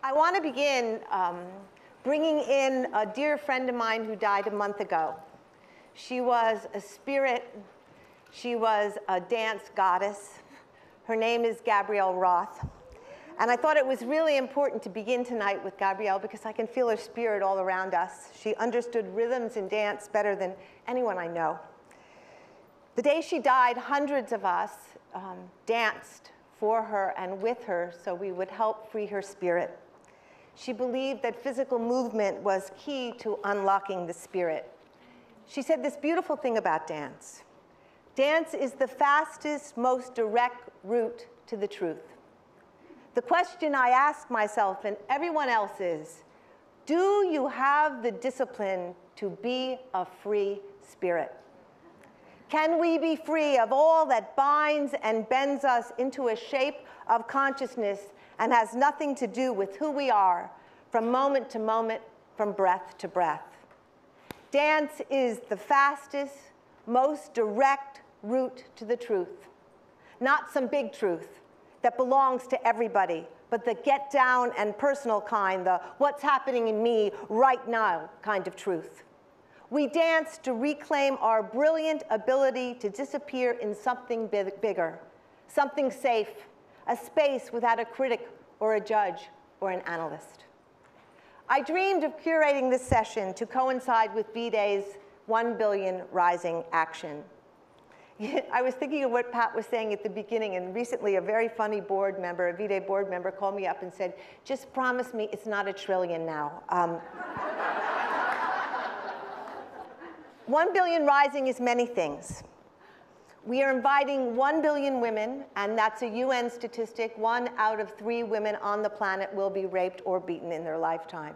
I want to begin bringing in a dear friend of mine who died a month ago. She was a spirit. She was a dance goddess. Her name is Gabrielle Roth. And I thought it was really important to begin tonight with Gabrielle because I can feel her spirit all around us. She understood rhythms and dance better than anyone I know. The day she died, hundreds of us danced for her and with her so we would help free her spirit. She believed that physical movement was key to unlocking the spirit. She said this beautiful thing about dance. Dance is the fastest, most direct route to the truth. The question I ask myself and everyone else is, do you have the discipline to be a free spirit? Can we be free of all that binds and bends us into a shape of consciousness and has nothing to do with who we are from moment to moment, from breath to breath? Dance is the fastest, most direct route to the truth. Not some big truth that belongs to everybody, but the get down and personal kind, the what's happening in me right now kind of truth. We dance to reclaim our brilliant ability to disappear in something bigger, something safe, a space without a critic or a judge or an analyst. I dreamed of curating this session to coincide with B-Day's 1 Billion Rising action. I was thinking of what Pat was saying at the beginning, and recently a very funny board member, a V-Day board member, called me up and said, just promise me it's not a trillion now. 1 Billion Rising is many things. We are inviting 1 billion women, and that's a UN statistic. 1 out of 3 women on the planet will be raped or beaten in their lifetime.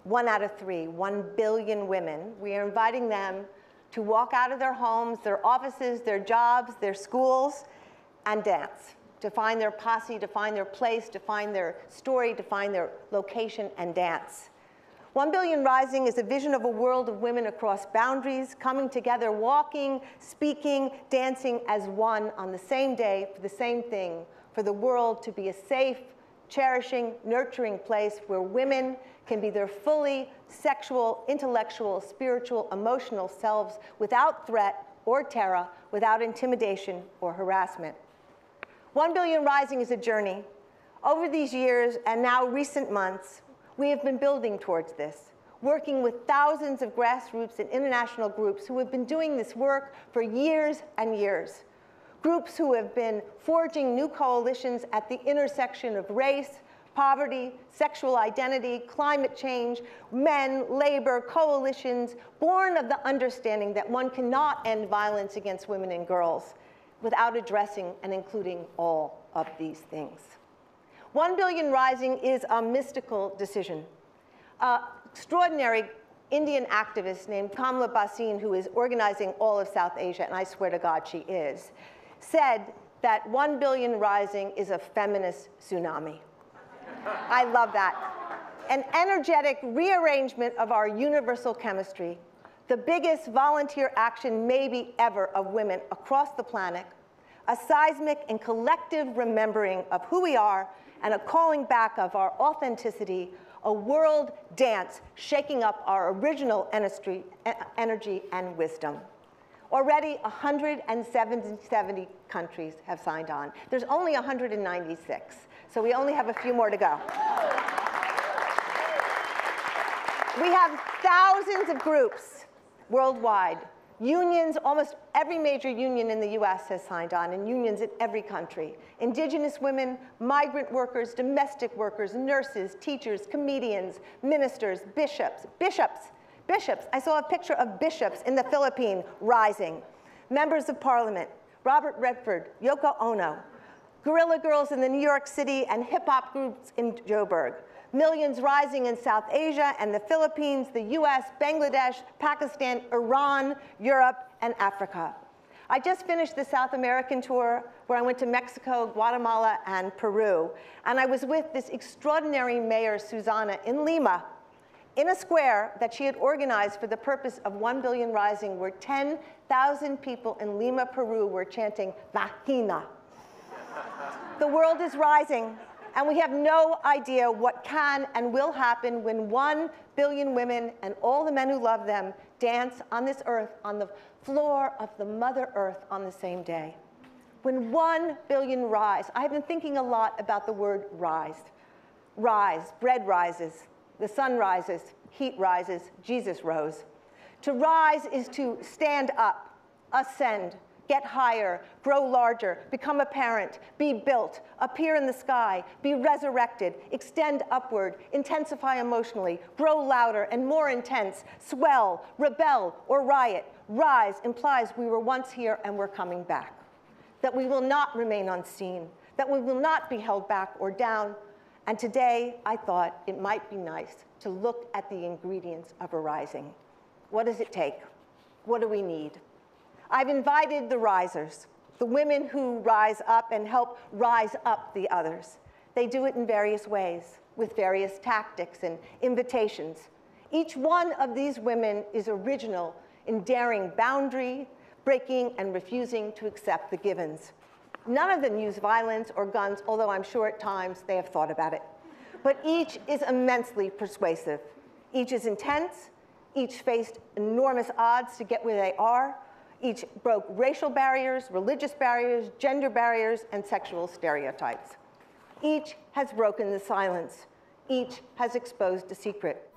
1 out of 3, 1 billion women. We are inviting them to walk out of their homes, their offices, their jobs, their schools, and dance, to find their posse, to find their place, to find their story, to find their location, and dance. 1 Billion Rising is a vision of a world of women across boundaries, coming together, walking, speaking, dancing as one on the same day for the same thing, for the world to be a safe, cherishing, nurturing place where women can be their fully sexual, intellectual, spiritual, emotional selves without threat or terror, without intimidation or harassment. 1 Billion Rising is a journey. Over these years and now recent months, we have been building towards this, working with thousands of grassroots and international groups who have been doing this work for years and years. Groups who have been forging new coalitions at the intersection of race, poverty, sexual identity, climate change, men, labor, coalitions, born of the understanding that one cannot end violence against women and girls without addressing and including all of these things. 1 Billion Rising is a mystical decision. An extraordinary Indian activist named Kamala Basin, who is organizing all of South Asia, and I swear to God she is, said that 1 Billion Rising is a feminist tsunami. I love that. An energetic rearrangement of our universal chemistry, the biggest volunteer action maybe ever of women across the planet, a seismic and collective remembering of who we are and a calling back of our authenticity, a world dance shaking up our original energy and wisdom. Already 170 countries have signed on. There's only 196, so we only have a few more to go. We have thousands of groups worldwide. Unions, almost every major union in the US has signed on, and unions in every country. Indigenous women, migrant workers, domestic workers, nurses, teachers, comedians, ministers, bishops. I saw a picture of bishops in the Philippines rising. Members of parliament, Robert Redford, Yoko Ono, guerrilla girls in the New York City and hip-hop groups in Joburg. Millions rising in South Asia and the Philippines, the US, Bangladesh, Pakistan, Iran, Europe, and Africa. I just finished the South American tour where I went to Mexico, Guatemala, and Peru. And I was with this extraordinary mayor, Susana, in Lima, in a square that she had organized for the purpose of 1 Billion Rising, where 10,000 people in Lima, Peru were chanting, Vagina. The world is rising. And we have no idea what can and will happen when 1 billion women and all the men who love them dance on this earth, on the floor of the Mother Earth on the same day. When 1 billion rise, I've been thinking a lot about the word rise. Rise, bread rises, the sun rises, heat rises, Jesus rose. To rise is to stand up, ascend, get higher, grow larger, become apparent, be built, appear in the sky, be resurrected, extend upward, intensify emotionally, grow louder and more intense, swell, rebel, or riot. Rise implies we were once here and we're coming back. That we will not remain unseen, that we will not be held back or down. And today, I thought it might be nice to look at the ingredients of a rising. What does it take? What do we need? I've invited the risers, the women who rise up and help rise up the others. They do it in various ways, with various tactics and invitations. Each one of these women is original in daring boundary, breaking and refusing to accept the givens. None of them use violence or guns, although I'm sure at times they have thought about it. But each is immensely persuasive. Each is intense. Each faced enormous odds to get where they are. Each broke racial barriers, religious barriers, gender barriers, and sexual stereotypes. Each has broken the silence. Each has exposed a secret.